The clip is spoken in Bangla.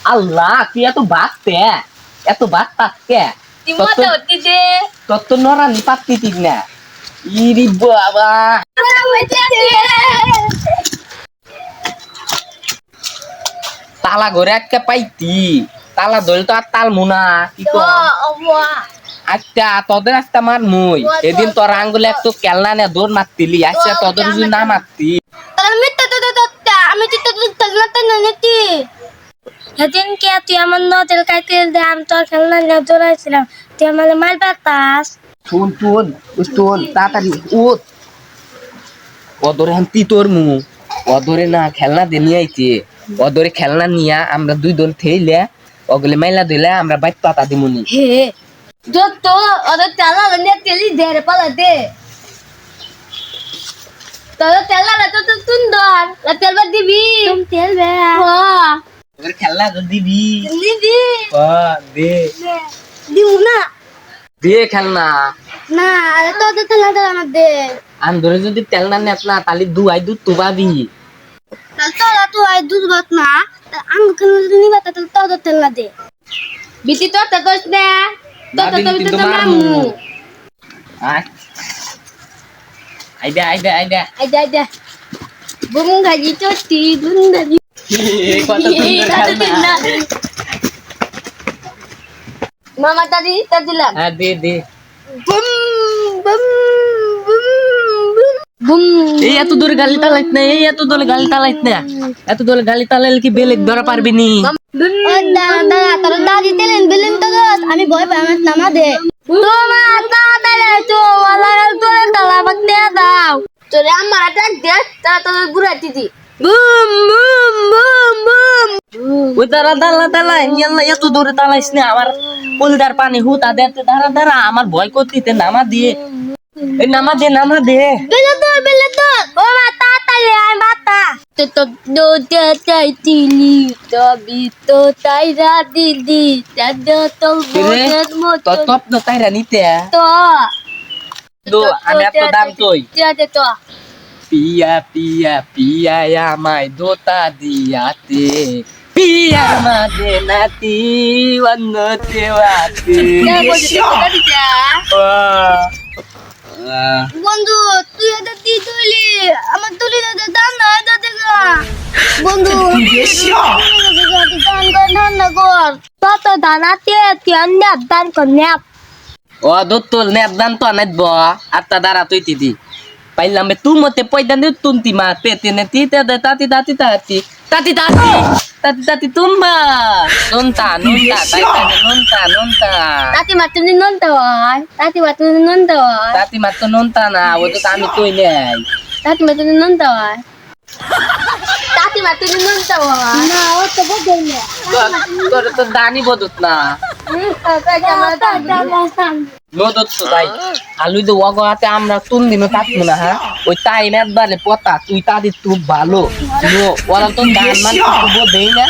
আল্লাহ তুই এত ভাত পাতকে তোর তো নরানি পাততি ঠিক না ইরি বাবা তালা ঘরে একটা পাইতি তালা ধরে তো আর তাল মুনা কি আচ্ছা তোদের একটা মার মুই এদিন তোর আঙ্গুলে একটু কেলনা নে দৌড় মারতিলি আচ্ছা তোদের যদি না মারতি আমি সেদিন কে তুই আমার নজর কাটতে দে আমি তোর খেলনা নিয়ে দৌড়াইছিলাম তুই আমার মার পাতাস শুন তাড়াতাড়ি উঠ ওদরে হান্তি তোর মু ওদরে না খেলনা দে নিয়ে আইছে ওদরে খেলনা নিয়া আমরা দুই জন থেইলে ওগুলো মাইলা দিলে আমরা বাইক পাতা দিমুনি হে যত ওদের তেলা নিয়ে তেলি দে রে পালা দে তোর তেলা তো তো সুন্দর তেল বা দিবি তুম তেল বে হ্যাঁ ওদের খেলনা তো দিবি দিবি দে দিউ না দে খেলনা না আরে তো তো তেলা দে আমার দে আন্দরে যদি তেল না নেত না তাহলে দুয়াই দুধ তুবাবি তাহলে তোরা তো আই দুধ বাত না আঙ্গ কেন যদি নিবা তাহলে তো তেলা দে বিটি তো তো দোস দে তো তো তো মামু আইদা আইদা বুম গাজি চটি বুম গাজি কত সুন্দর খেলনা মামা দাদি দিলাম হ্যাঁ দে বুম বুম বুম বুম এই এত দূরে গালি তালাইত না এত দূরে গালি তালাইলে কি বেলেগ ধরা পারবি নি দাদা তোর দাদি তেলেন বিলিম তো আমি ভয় পাই আমার নামা দে তোমার দাদা তো ওলা তোরে তালা বাক দে দাও তোরে আমার ডাক দে তা তোর গুড়া দিদি বুম বুম বুম বুম ওই দাঁড়া ইয়াল্লা এত দূরে তালাইস না আমার পলিদার পানি হুতা দেতে দাঁড়া আমার ভয় করতে নামা দিয়ে এই নামা দে বেলে তো ও মাতা তাই আই মাতা তো তো দো তাই তিলি তবি তো তাইরা দিদি দাদা তো বোনের মতো তো টপ না তাইরা নিতে তো দো আমি এত দাম তোই দে তো পিয়া আমায় দোতা দিয়াতে পিয়ার মাঝে নাতি অন্যতে বাতে বন্ধু তুই এটা দি তুলি আমার তুলি দাম না দাদা বন্ধু দান কর তত দানাতে তুই দান কর ন্যাপ ও দোতল নেপ দান তো আনাইব আত্তা দাঁড়া তুই তিদি পাইলাম তুই মতে পয়দা নে তুনতি মা পেতে নে তি তাতি তুম্বা নন্তা তাতি মাতুনি নন্তা হয় তাতি মাত্র নন্তা না ও তো আমি তুই নেই তাতি মাতুনি নন্তা হয় না ও তো বদল না তোর তো দানি বদত না বদত তো তাই আলু তো ওগোতে আমরা তুন দিন তাতমু না হ্যাঁ ওই তাই মেদবারে পতা তুই তাদি তুই ভালো ওরা তো দান মান কিছু বোধেই না